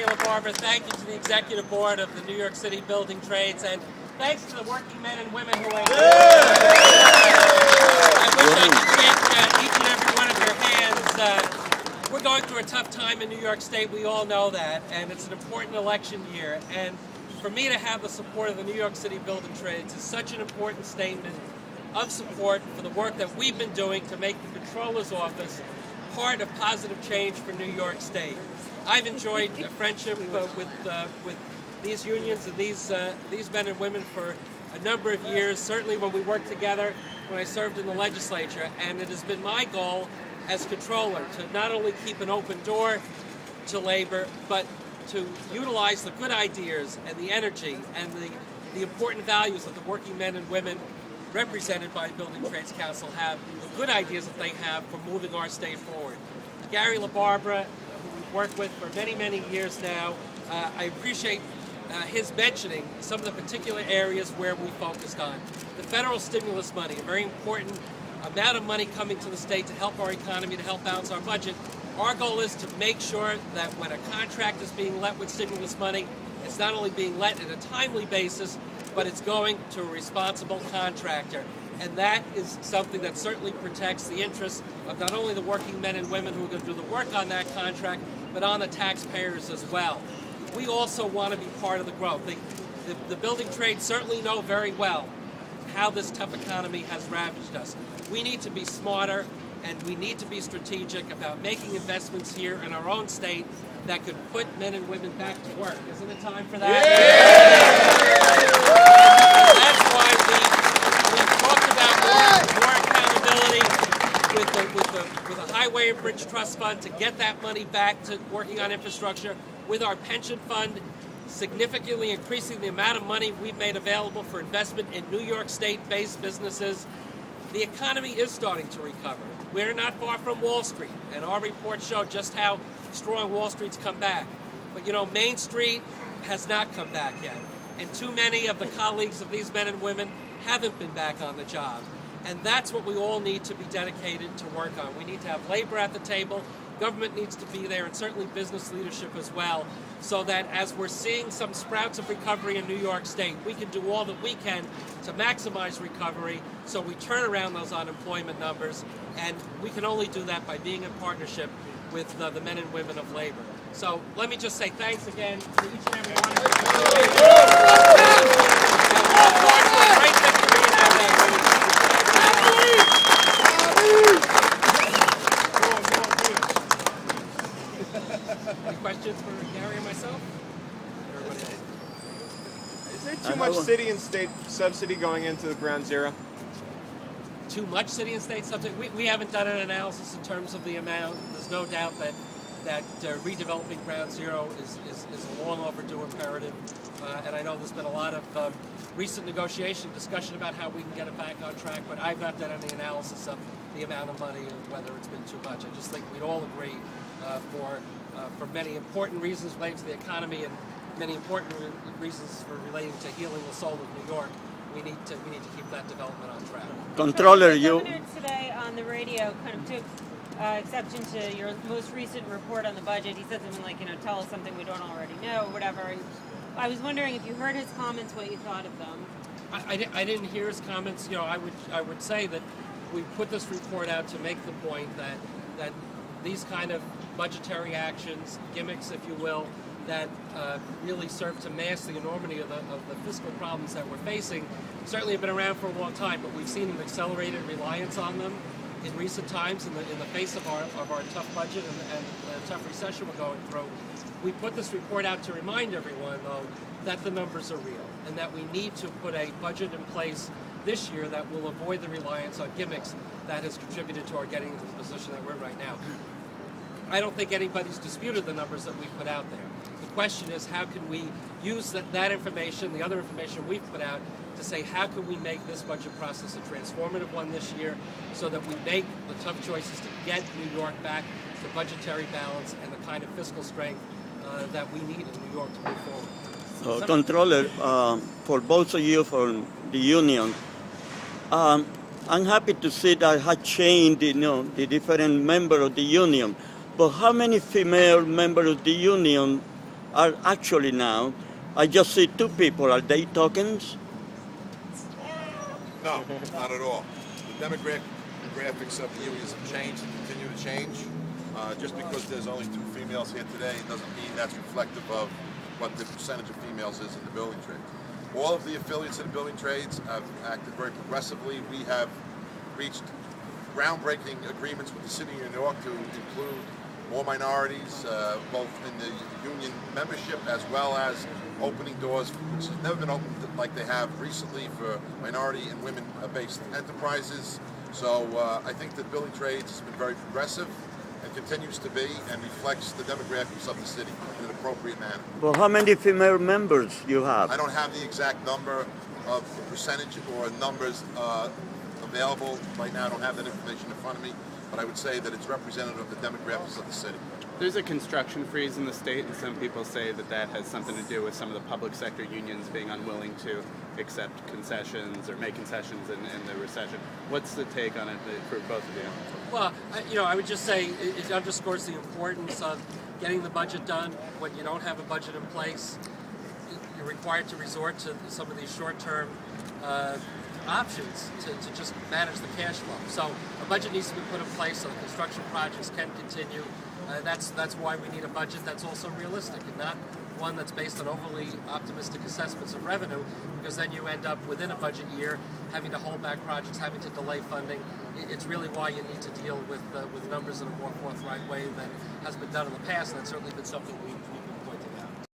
LaBarbera. Thank you to the Executive Board of the New York City Building Trades, and thanks to the working men and women who are here. I wish I could shake each and every one of your hands. We're going through a tough time in New York State. We all know that, and it's an important election year. And for me to have the support of the New York City Building Trades is such an important statement of support for the work that we've been doing to make the Comptroller's Office part of positive change for New York State. I've enjoyed a friendship with these unions and these men and women for a number of years, certainly when we worked together when I served in the legislature, and it has been my goal as Comptroller to not only keep an open door to labor, but to utilize the good ideas and the energy and the important values that the working men and women represented by Building Trades Council have, the good ideas that they have for moving our state forward. Gary LaBarbera, who we've worked with for many, many years now, I appreciate his mentioning some of the particular areas where we focused on. The federal stimulus money, a very important amount of money coming to the state to help our economy, to help balance our budget. Our goal is to make sure that when a contract is being let with stimulus money, it's not only being let in a timely basis, but it's going to a responsible contractor. And that is something that certainly protects the interests of not only the working men and women who are going to do the work on that contract, but on the taxpayers as well. We also want to be part of the growth. The building trades certainly know very well how this tough economy has ravaged us. We need to be smarter, and we need to be strategic about making investments here in our own state that could put men and women back to work. Isn't it time for that? That's why we talked about more accountability with a highway and bridge trust fund to get that money back to working on infrastructure, with our pension fund significantly increasing the amount of money we've made available for investment in New York State-based businesses. The economy is starting to recover. We're not far from Wall Street, and our reports show just how strong Wall Street's come back. But, you know, Main Street has not come back yet, and too many of the colleagues of these men and women haven't been back on the job. And that's what we all need to be dedicated to work on. We need to have labor at the table, government needs to be there, and certainly business leadership as well, so that as we're seeing some sprouts of recovery in New York State, we can do all that we can to maximize recovery so we turn around those unemployment numbers, and we can only do that by being in partnership with the men and women of labor. So let me just say thanks again to each and every one of you. And we'll look forward to a great victory in LA. Any questions for Gary or myself? Is there too much city and state subsidy going into the Ground Zero? Too much city and state subsidy? We haven't done an analysis in terms of the amount. There's no doubt that redeveloping Ground Zero is a long overdue imperative. And I know there's been a lot of recent negotiation, discussion about how we can get it back on track, but I've not done any analysis of the amount of money and whether it's been too much. I just think we'd all agree for many important reasons relating to the economy and many important reasons for relating to healing the soul of New York, we need to keep that development on track. Controller, the governor today on the radio kind of took exception to your most recent report on the budget. He said something like, tell us something we don't already know, or whatever. And I was wondering if you heard his comments, what you thought of them. I didn't hear his comments. I would say that we put this report out to make the point that these kind of budgetary actions, gimmicks, if you will, that really serve to mask the enormity of the fiscal problems that we're facing, certainly have been around for a long time, but we've seen an accelerated reliance on them in recent times in the face of our tough budget and the tough recession we're going through. We put this report out to remind everyone, though, that the numbers are real and that we need to put a budget in place this year that will avoid the reliance on gimmicks that has contributed to our getting into the position that we're in right now. I don't think anybody's disputed the numbers that we put out there. The question is, how can we use that information, the other information we've put out, to say how can we make this budget process a transformative one this year so that we make the tough choices to get New York back to budgetary balance and the kind of fiscal strength that we need in New York to move forward. Controller, for both of you from the union, I'm happy to see that has changed, the different members of the union. But how many female members of the union are actually now, I just see two people. Are they tokens? No, not at all. The demographics of the unions have changed and continue to change. Just because there's only 2 females here today doesn't mean that's reflective of what the percentage of females is in the building trade. All of the affiliates of the building trades have acted very progressively. We have reached groundbreaking agreements with the City of New York to include more minorities, both in the union membership as well as opening doors, which has never been opened like they have recently for minority and women-based enterprises. So I think that building trades has been very progressive and continues to be, and reflects the demographics of the city in an appropriate manner. Well, how many female members you have? I don't have the exact number of the percentage or numbers available right now. I don't have that information in front of me, but I would say that it's representative of the demographics of the city. There's a construction freeze in the state, and some people say that that has something to do with some of the public sector unions being unwilling to accept concessions or make concessions in the recession. What's the take on it for both of you? Well, I would just say it underscores the importance of getting the budget done. When you don't have a budget in place, you're required to resort to some of these short-term options to just manage the cash flow. So a budget needs to be put in place so the construction projects can continue. That's why we need a budget that's also realistic and not one that's based on overly optimistic assessments of revenue, because then you end up within a budget year having to hold back projects, having to delay funding. It's really why you need to deal with numbers in a more forthright way than has been done in the past, and that's certainly been something we